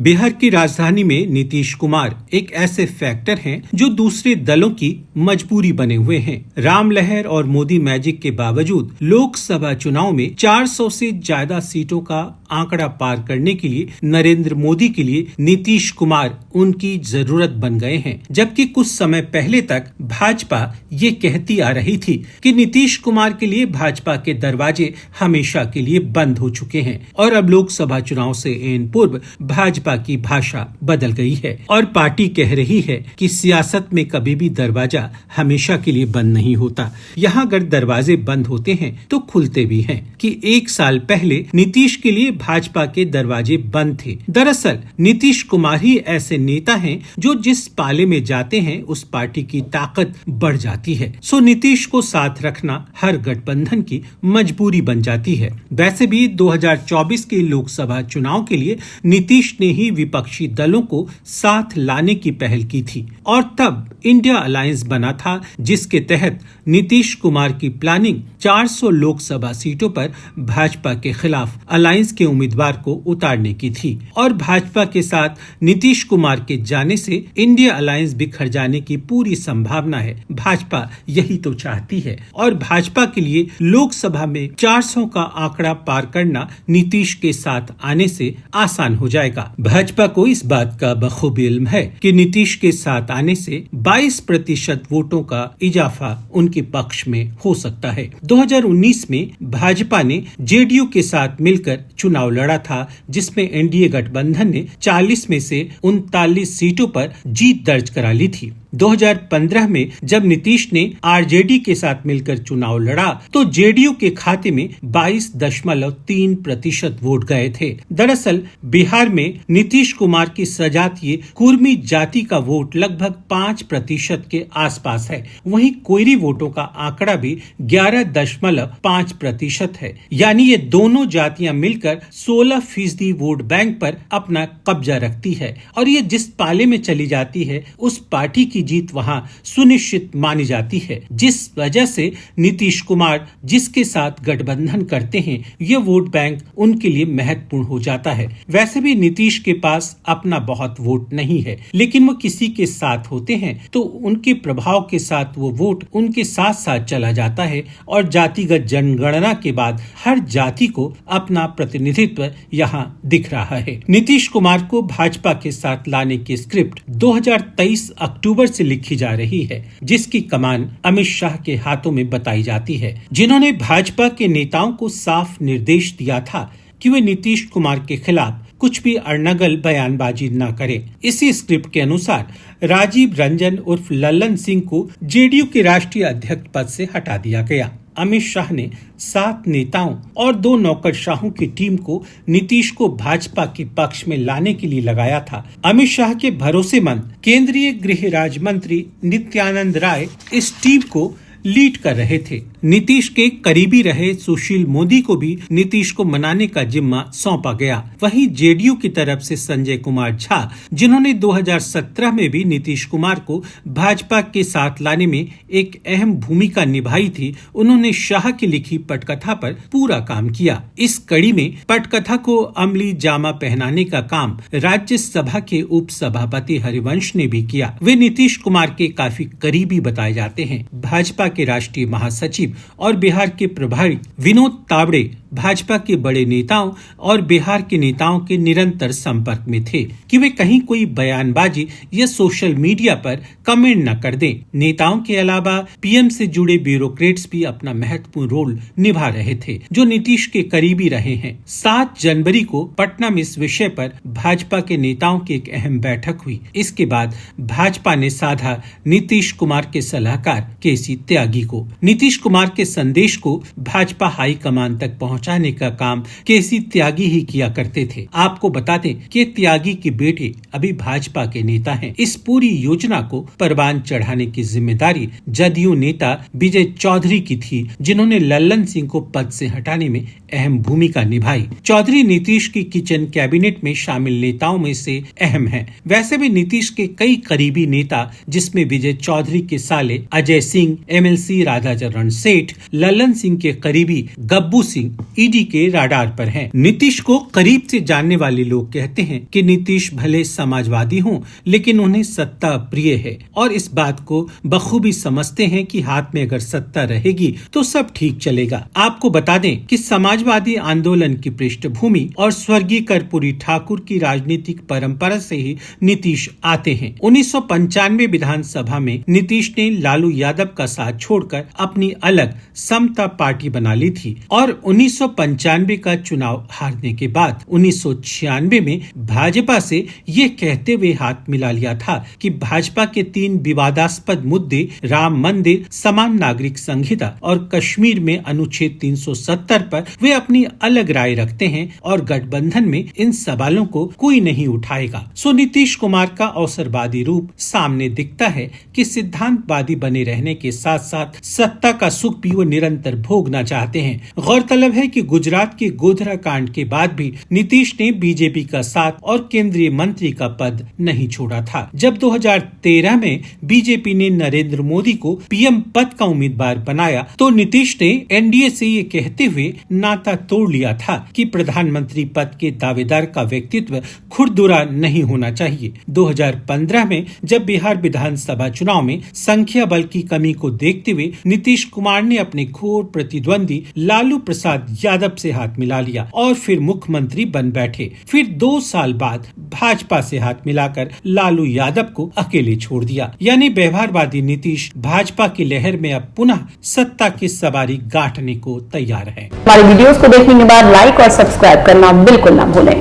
बिहार की राजधानी में नीतीश कुमार एक ऐसे फैक्टर हैं जो दूसरे दलों की मजबूरी बने हुए हैं। राम लहर और मोदी मैजिक के बावजूद लोकसभा चुनाव में 400 से ज्यादा सीटों का आंकड़ा पार करने के लिए नरेंद्र मोदी के लिए नीतीश कुमार उनकी जरूरत बन गए हैं। जबकि कुछ समय पहले तक भाजपा ये कहती आ रही थी कि नीतीश कुमार के लिए भाजपा के दरवाजे हमेशा के लिए बंद हो चुके हैं और अब लोकसभा चुनाव से एन पूर्व भाजपा की भाषा बदल गई है और पार्टी कह रही है कि सियासत में कभी भी दरवाजा हमेशा के लिए बंद नहीं होता। यहाँ अगर दरवाजे बंद होते हैं तो खुलते भी हैं कि एक साल पहले नीतीश के लिए भाजपा के दरवाजे बंद थे। दरअसल नीतीश कुमार ही ऐसे नेता हैं जो जिस पाले में जाते हैं उस पार्टी की ताकत बढ़ जाती है। सो नीतीश को साथ रखना हर गठबंधन की मजबूरी बन जाती है। वैसे भी 2024 के लोकसभा चुनाव के लिए नीतीश ने ही विपक्षी दलों को साथ लाने की पहल की थी और तब इंडिया अलायंस बना था, जिसके तहत नीतीश कुमार की प्लानिंग 400 लोकसभा सीटों पर भाजपा के खिलाफ अलायंस के उम्मीदवार को उतारने की थी और भाजपा के साथ नीतीश कुमार के जाने से इंडिया अलायंस बिखर जाने की पूरी संभावना है। भाजपा यही तो चाहती है और भाजपा के लिए लोकसभा में 400 का आंकड़ा पार करना नीतीश के साथ आने से आसान हो जाएगा। भाजपा को इस बात का बखूबी इल्म है कि नीतीश के साथ आने से 22% वोटों का इजाफा उनके पक्ष में हो सकता है। 2019 में भाजपा ने जेडीयू के साथ मिलकर चुनाव लड़ा था, जिसमें एनडीए गठबंधन ने 40 में से 39 सीटों पर जीत दर्ज करा ली थी। 2015 में जब नीतीश ने आरजेडी के साथ मिलकर चुनाव लड़ा तो जेडीयू के खाते में 22.3% वोट गए थे। दरअसल बिहार में नीतीश कुमार की सजातीय कुर्मी जाति का वोट लगभग 5% के आसपास है। वहीं कोयरी वोटों का आंकड़ा भी 11.5% है। यानी ये दोनों जातियां मिलकर 16% वोट बैंक पर अपना कब्जा रखती है और ये जिस पाले में चली जाती है उस पार्टी की जीत वहां सुनिश्चित मानी जाती है, जिस वजह से नीतीश कुमार जिसके साथ गठबंधन करते हैं ये वोट बैंक उनके लिए महत्वपूर्ण हो जाता है। वैसे भी नीतीश के पास अपना बहुत वोट नहीं है, लेकिन वो किसी के साथ होते हैं तो उनके प्रभाव के साथ वो वोट उनके साथ साथ चला जाता है और जातिगत जनगणना के बाद हर जाति को अपना प्रतिनिधित्व यहाँ दिख रहा है। नीतीश कुमार को भाजपा के साथ लाने की स्क्रिप्ट 2023 अक्टूबर से लिखी जा रही है, जिसकी कमान अमित शाह के हाथों में बताई जाती है, जिन्होंने भाजपा के नेताओं को साफ निर्देश दिया था कि वे नीतीश कुमार के खिलाफ कुछ भी अड़नगल बयानबाजी न करें। इसी स्क्रिप्ट के अनुसार राजीव रंजन उर्फ लल्लन सिंह को जेडीयू के राष्ट्रीय अध्यक्ष पद से हटा दिया गया। अमित शाह ने 7 नेताओं और 2 नौकरशाहों की टीम को नीतीश को भाजपा के पक्ष में लाने के लिए लगाया था। अमित शाह के भरोसेमंद केंद्रीय गृह राज्य मंत्री नित्यानंद राय इस टीम को लीड कर रहे थे। नीतीश के करीबी रहे सुशील मोदी को भी नीतीश को मनाने का जिम्मा सौंपा गया। वहीं जेडीयू की तरफ से संजय कुमार झा, जिन्होंने 2017 में भी नीतीश कुमार को भाजपा के साथ लाने में एक अहम भूमिका निभाई थी, उन्होंने शाह की लिखी पटकथा पर पूरा काम किया। इस कड़ी में पटकथा को अमली जामा पहनाने का काम राज्यसभा के उप सभापति हरिवंश ने भी किया। वे नीतीश कुमार के काफी करीबी बताए जाते हैं। भाजपा के राष्ट्रीय महासचिव और बिहार के प्रभारी विनोद तावड़े भाजपा के बड़े नेताओं और बिहार के नेताओं के निरंतर संपर्क में थे कि वे कहीं कोई बयानबाजी या सोशल मीडिया पर कमेंट न कर दें। नेताओं के अलावा पीएम से जुड़े ब्यूरोक्रेट्स भी अपना महत्वपूर्ण रोल निभा रहे थे, जो नीतीश के करीबी रहे हैं। 7 जनवरी को पटना में इस विषय पर भाजपा के नेताओं की एक अहम बैठक हुई। इसके बाद भाजपा ने साधा नीतीश कुमार के सलाहकार केसी त्यागी को। नीतीश कुमार के संदेश को भाजपा हाईकमान तक पहुंचाने का काम केसी त्यागी ही किया करते थे। आपको बता दें कि त्यागी के बेटे अभी भाजपा के नेता हैं। इस पूरी योजना को परवान चढ़ाने की जिम्मेदारी जदयू नेता विजय चौधरी की थी, जिन्होंने लल्लन सिंह को पद से हटाने में अहम भूमिका निभाई। चौधरी नीतीश की किचन कैबिनेट में शामिल नेताओं में से अहम हैं। वैसे भी नीतीश के कई करीबी नेता, जिसमें विजय चौधरी के साले अजय सिंह, एमएलसी राधाचरण सेठ, लल्लन सिंह के करीबी गब्बू सिंह ईडी के राडार पर हैं। नीतीश को करीब से जानने वाले लोग कहते हैं कि नीतीश भले समाजवादी हों, लेकिन उन्हें सत्ता प्रिय है और इस बात को बखूबी समझते हैं कि हाथ में अगर सत्ता रहेगी तो सब ठीक चलेगा। आपको बता दें कि समाजवादी आंदोलन की पृष्ठभूमि और स्वर्गीय कर्पूरी ठाकुर की राजनीतिक परंपरा से ही नीतीश आते हैं। 1995 विधानसभा में नीतीश ने लालू यादव का साथ छोड़कर अपनी अलग समता पार्टी बना ली थी और 1995 का चुनाव हारने के बाद 1996 में भाजपा से ये कहते हुए हाथ मिला लिया था कि भाजपा के 3 विवादास्पद मुद्दे राम मंदिर, समान नागरिक संहिता और कश्मीर में अनुच्छेद 370 पर वे अपनी अलग राय रखते हैं और गठबंधन में इन सवालों को कोई नहीं उठाएगा। सो नीतीश कुमार का अवसरवादी रूप सामने दिखता है कि सिद्धांतवादी बने रहने के साथ साथ सत्ता का सुख भी वो निरंतर भोगना चाहते हैं। गौरतलब है कि गुजरात के गोधरा कांड के बाद भी नीतीश ने बीजेपी का साथ और केंद्रीय मंत्री का पद नहीं छोड़ा था। जब 2013 में बीजेपी ने नरेंद्र मोदी को पीएम पद का उम्मीदवार बनाया तो नीतीश ने एनडीए से ये कहते हुए नाता तोड़ लिया था कि प्रधानमंत्री पद के दावेदार का व्यक्तित्व खुरदुरा नहीं होना चाहिए। 2015 में जब बिहार विधानसभा चुनाव में संख्या बल की कमी को देखते हुए नीतीश कुमार ने अपने घोर प्रतिद्वंदी लालू प्रसाद यादव से हाथ मिला लिया और फिर मुख्यमंत्री बन बैठे। फिर 2 साल बाद भाजपा से हाथ मिलाकर लालू यादव को अकेले छोड़ दिया। यानी व्यवहारवादी नीतीश भाजपा की लहर में अब पुनः सत्ता की सवारी गांठने को तैयार है। हमारे वीडियोस को देखने के बाद लाइक और सब्सक्राइब करना बिल्कुल ना भूलें।